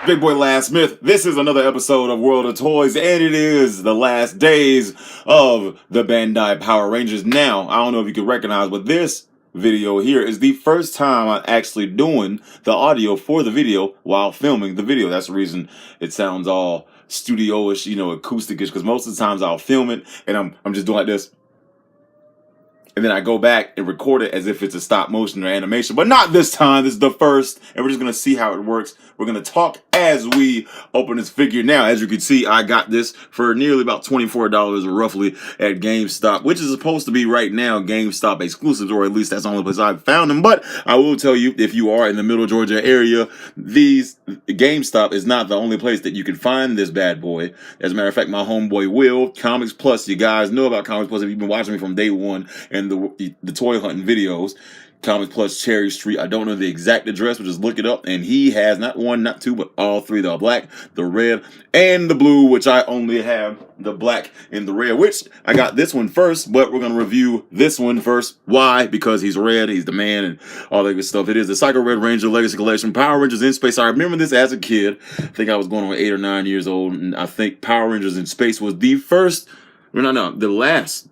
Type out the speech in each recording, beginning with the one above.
Big Boy Last Smith. This is another episode of World of Toys, and it is the last days of the Bandai Power Rangers. Now, I don't know if you can recognize, but this video here is the first time I'm actually doing the audio for the video while filming the video. That's the reason it sounds all studio-ish, acoustic-ish, because most of the times I'll film it and I'm just doing like this. And then I go back and record it as if it's a stop motion or animation. But not this time. This is the first. And we're just going to see how it works. We're going to talk as we open this figure. Now, as you can see, I got this for nearly about $24 roughly at GameStop, which is supposed to be right now GameStop exclusives, or at least that's the only place I've found them. But I will tell you, if you are in the Middle Georgia area, GameStop is not the only place that you can find this bad boy. As a matter of fact, my homeboy Will, Comics Plus, you guys know about Comics Plus if you've been watching me from day one, and the toy hunting videos, Comics Plus Cherry Street. I don't know the exact address, but just look it up. And he has not one, not two, but all three: the black, the red, and the blue. Which I only have the black and the red. Which I got this one first, but we're gonna review this one first. Why? Because he's red, he's the man, and all that good stuff. It is the Psycho Red Ranger Legacy Collection, Power Rangers in Space. I remember this as a kid. I think I was going on 8 or 9 years old, and I think Power Rangers in Space was the first. The last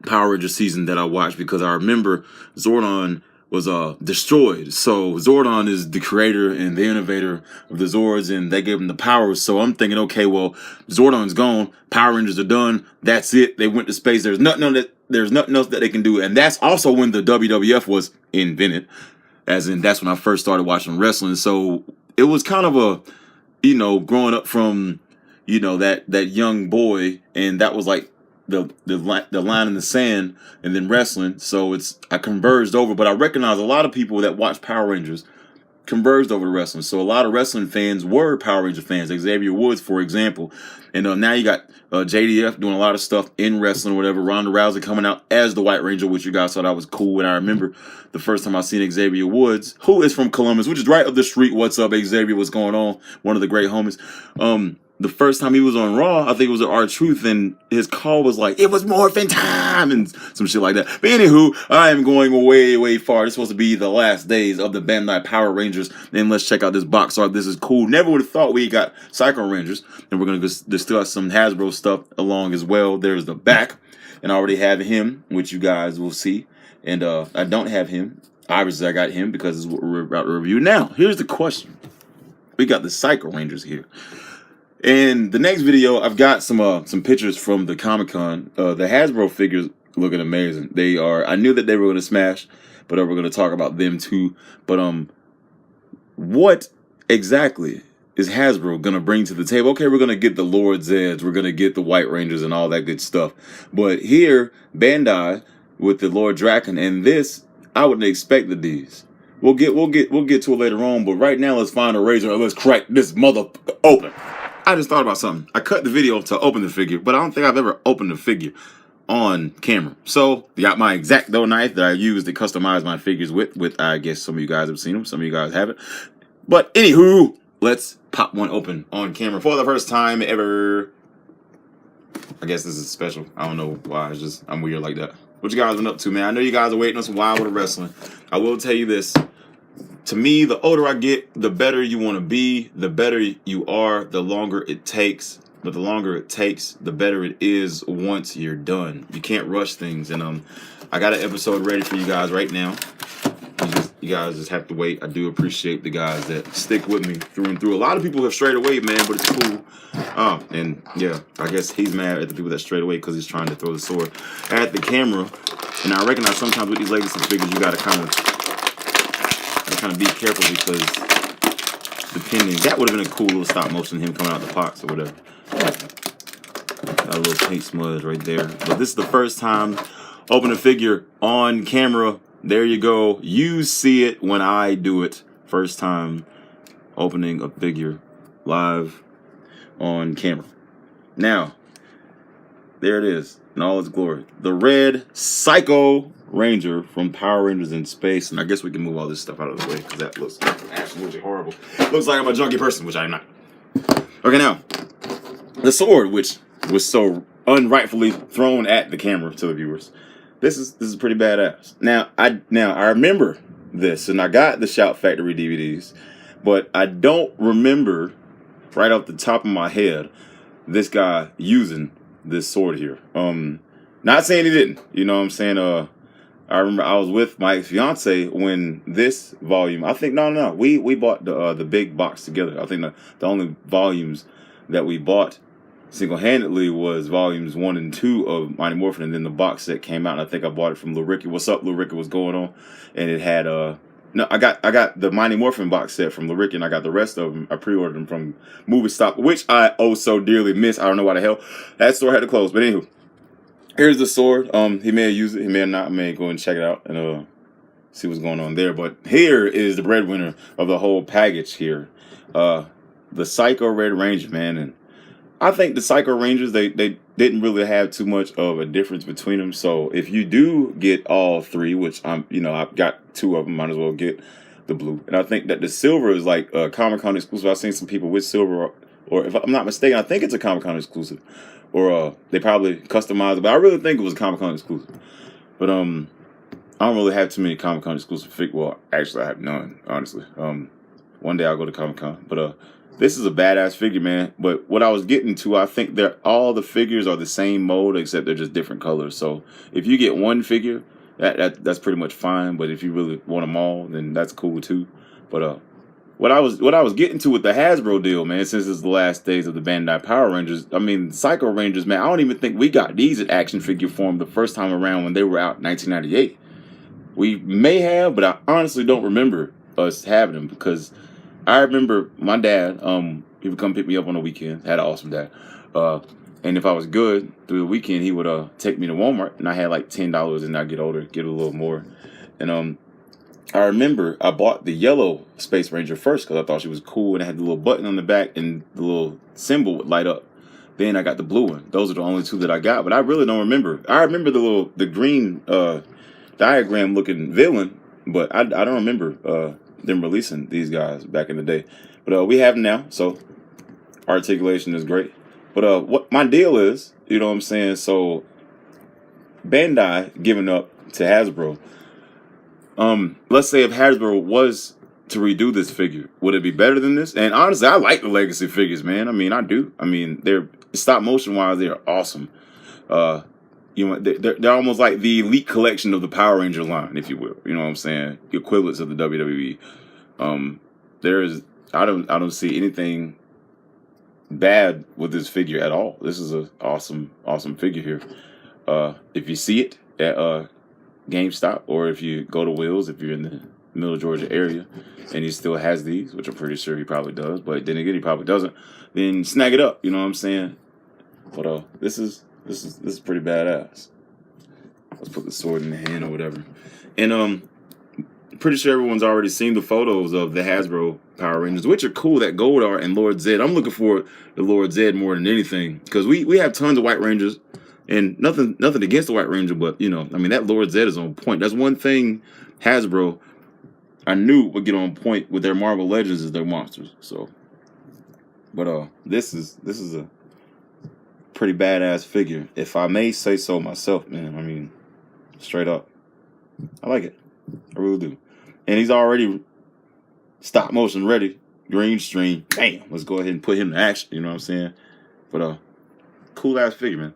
Power Ranger season that I watched, because I remember Zordon was destroyed. So Zordon is the creator and the innovator of the Zords, and they gave him the powers. So I'm thinking, okay, well, Zordon's gone, Power Rangers are done, that's it, they went to space, there's nothing else that they can do. And that's also when the WWF was invented, as in that's when I first started watching wrestling. So it was kind of a, growing up from, that young boy, and that was like the line in the sand, and then wrestling. So I converged over, but I recognize a lot of people that watch Power Rangers converged over to wrestling. So a lot of wrestling fans were Power Ranger fans. Xavier Woods, for example. And now you got JDF doing a lot of stuff in wrestling or whatever. Ronda Rousey coming out as the White Ranger, which you guys thought that was cool. And I remember the first time I seen Xavier Woods, who is from Columbus, which is right up the street. What's up, Xavier? What's going on? One of the great homies. The first time he was on Raw, I think it was at R-Truth, and his call was like, "It was morphin' time," and some shit like that. But anywho, I am going way, way far. This is supposed to be the last days of the Bandai Power Rangers. And let's check out this box art. This is cool. Never would have thought we got Psycho Rangers. And we're going to discuss some Hasbro stuff along as well. There's the back. And I already have him, which you guys will see. And I don't have him. Obviously, I got him because it's what we're about to review. Now, here's the question. We got the Psycho Rangers here. In the next video, I've got some pictures from the Comic-Con. The Hasbro figures looking amazing. They are. I knew that they were going to smash, but we're going to talk about them too. But what exactly is Hasbro going to bring to the table? Okay, we're going to get the Lord Zeds, we're going to get the White Rangers and all that good stuff. But here, Bandai with the Lord Draken and this, I wouldn't expect these. We'll get to it later on. But right now, let's find a razor and let's crack this mother open. I just thought about something. I cut the video to open the figure, but I don't think I've ever opened a figure on camera. So, I got my X-Acto knife that I use to customize my figures with. I guess some of you guys have seen them, some of you guys haven't. But anywho, let's pop one open on camera for the first time ever. I guess this is special. I don't know why. I'm weird like that. What you guys been up to, man? I know you guys are waiting on some Wild with wrestling. I will tell you this. To me, the older I get, the better you want to be, the better you are, the longer it takes. But the longer it takes, the better it is once you're done. You can't rush things. And I got an episode ready for you guys right now. You guys just have to wait. I do appreciate the guys that stick with me through and through. A lot of people have strayed away, man, but it's cool. And yeah, I guess he's mad at the people that strayed away because he's trying to throw the sword at the camera. And I recognize sometimes with these legacy figures, you got to kind of be careful, because depending, that would have been a cool little stop motion, him coming out the box or whatever. Got a little paint smudge right there. But this is the first time opening a figure on camera. There you go. You see it when I do it. First time opening a figure live on camera. Now, there it is in all its glory. The red Psycho Ranger from Power Rangers in Space. And I guess we can move all this stuff out of the way, because that looks absolutely horrible. Looks like I'm a junky person, which I'm not. Okay, now, the sword, which was so unrightfully thrown at the camera to the viewers. This is pretty badass. Now I remember this, and I got the Shout Factory DVDs, but I don't remember right off the top of my head this guy using this sword here. Not saying he didn't. You know what I'm saying? I remember I was with my fiance when this volume. I think no. We bought the big box together. I think the only volumes that we bought single-handedly was volumes 1 and 2 of Mighty Morphin, and then the box set came out, and I think I bought it from Lil Ricky. What's up, Lil Ricky? What's going on? And it had no, I got the Mighty Morphin box set from Lil Ricky, and I got the rest of them. I pre-ordered them from Movie Stop, which I oh so dearly miss. I don't know why the hell that store had to close, but anywho, here's the sword. He may have used it, he may have not. I may go and check it out and see what's going on there. But here is the breadwinner of the whole package here, the Psycho Red Ranger, man. And I think the Psycho Rangers, they didn't really have too much of a difference between them. So if you do get all three, which I've got 2 of them, might as well get the blue. And I think that the silver is like a Comic-Con exclusive. I've seen some people with silver, or if I'm not mistaken, I think it's a Comic-Con exclusive. Or they probably customized it, but I really think it was a Comic-Con exclusive. But I don't really have too many Comic-Con exclusive figures. Well, actually, I have none, honestly. One day I'll go to Comic-Con, but this is a badass figure, man. But what I was getting to, I think all the figures are the same mold, except they're just different colors. So if you get one figure, that's pretty much fine. But if you really want them all, then that's cool too. But what I was getting to with the Hasbro deal, man, since it's the last days of the Bandai Power Rangers, I mean, Psycho Rangers, man, I don't even think we got these in action figure form the first time around when they were out in 1998. We may have, but I honestly don't remember us having them, because I remember my dad, he would come pick me up on the weekends. Had an awesome dad. And if I was good through the weekend, he would take me to Walmart, and I had like $10, and I'd get older, get a little more. And I remember I bought the yellow Space Ranger first because I thought she was cool, and it had the little button on the back, and the little symbol would light up. Then I got the blue one. Those are the only 2 that I got, but I really don't remember. I remember the green diagram looking villain, but I don't remember them releasing these guys back in the day. But we have them now, so articulation is great. But what my deal is, you know what I'm saying? So Bandai giving up to Hasbro. Let's say if Hasbro was to redo this figure, would it be better than this? And honestly, I like the Legacy figures, man. I mean, I do. I mean, they're stop motion wise, they're awesome. They're almost like the elite collection of the Power Ranger line, if you will. You know what I'm saying? The equivalents of the WWE. I don't see anything bad with this figure at all. This is an awesome figure here. If you see it at GameStop, or if you go to Will's, if you're in the Middle Georgia area, and he still has these, which I'm pretty sure he probably does, but then again, he probably doesn't, then snag it up. You know what I'm saying? But this is pretty badass. Let's put the sword in the hand or whatever. And pretty sure everyone's already seen the photos of the Hasbro Power Rangers, which are cool. That Goldar and Lord Zed. I'm looking for the Lord Zed more than anything, because we have tons of White Rangers, and nothing against the White Ranger, but I mean, that Lord Zed is on point. That's one thing Hasbro I knew would get on point with their Marvel Legends is their monsters. So, but this is a pretty badass figure, if I may say so myself, man. I mean, straight up, I like it. I really do. And he's already stop motion ready, green screen. Bam, let's go ahead and put him in action. You know what I'm saying? But cool ass figure, man.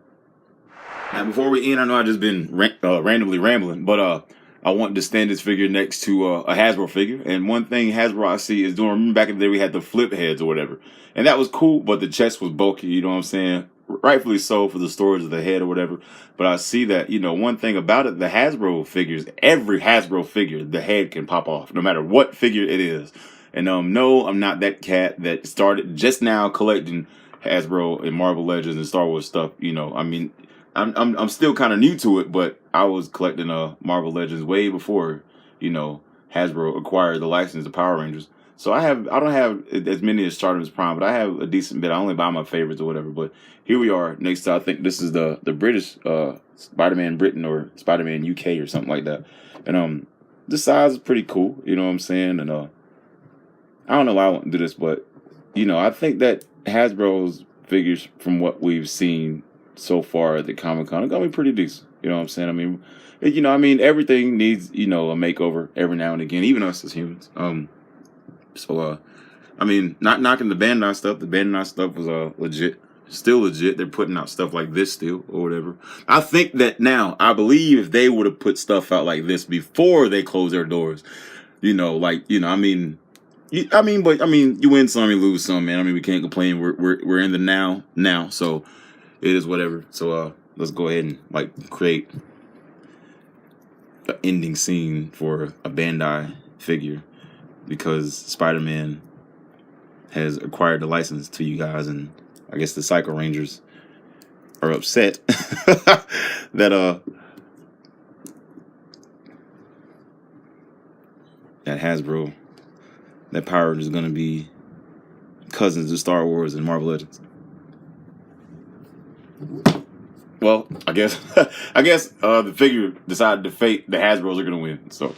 Now before we end, I know I've just been randomly rambling, but I want to stand this figure next to a Hasbro figure. And one thing Hasbro I see is doing, remember back in the day we had the flip heads or whatever, and that was cool, but the chest was bulky. You know what I'm saying? Rightfully so, for the storage of the head or whatever. But I see that, one thing about it, the Hasbro figures, every Hasbro figure, the head can pop off, no matter what figure it is. And no, I'm not that cat that started just now collecting Hasbro and Marvel Legends and Star Wars stuff. I mean, I'm still kind of new to it, but I was collecting Marvel Legends way before, Hasbro acquired the license to Power Rangers. So I don't have as many as Stardum's Prime, but I have a decent bit. I only buy my favorites or whatever. But here we are. Next to, I think this is the British Spider-Man Britain or Spider-Man UK or something like that. And the size is pretty cool. You know what I'm saying? And I don't know why I want to do this, but I think that Hasbro's figures, from what we've seen so far at the Comic-Con, are gonna be pretty decent. You know what I'm saying? I mean, everything needs a makeover every now and again, even us as humans. So I mean, not knocking the Bandai stuff. The Bandai stuff was legit, still legit. They're putting out stuff like this still or whatever. I think that now, I believe if they would have put stuff out like this before they closed their doors, you know, like, you know, I mean, you win some, you lose some, man. I mean, we can't complain. We're in the now, so it is whatever. So let's go ahead and like create an ending scene for a Bandai figure, because Spider-Man has acquired the license to you guys, and I guess the Psycho Rangers are upset that Hasbro, that Power Rangers is gonna be cousins of Star Wars and Marvel Legends. Well, I guess the figure decided to fate the Hasbros are gonna win. So,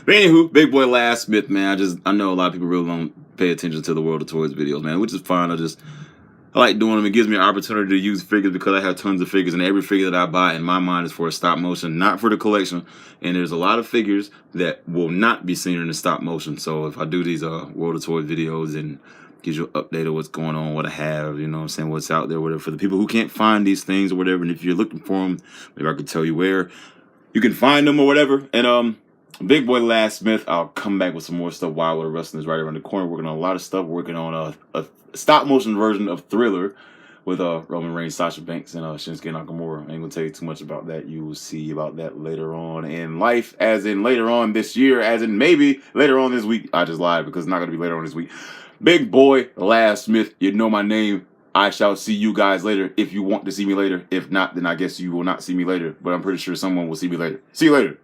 but anywho, Big Boy Last Smith, man. I know a lot of people really don't pay attention to the World of Toys videos, man, which is fine. I like doing them. It gives me an opportunity to use figures because I have tons of figures, and every figure that I buy in my mind is for a stop motion, not for the collection. And there's a lot of figures that will not be seen in the stop motion. So if I do these World of Toys videos and gives you an update of what's going on, what I have, you know what I'm saying, what's out there, whatever, for the people who can't find these things or whatever, and if you're looking for them, maybe I could tell you where you can find them or whatever. And Big Boy Last Smith, I'll come back with some more stuff while we're wrestling is right around the corner. Working on a lot of stuff, working on a stop motion version of Thriller with Roman Reigns, Sasha Banks, and Shinsuke Nakamura. I ain't gonna tell you too much about that. You will see about that later on in life, as in later on this year, as in maybe later on this week. I just lied because it's not gonna be later on this week. Big Boy Last Smith, you know my name. I shall see you guys later if you want to see me later. If not, then I guess you will not see me later. But I'm pretty sure someone will see me later. See you later.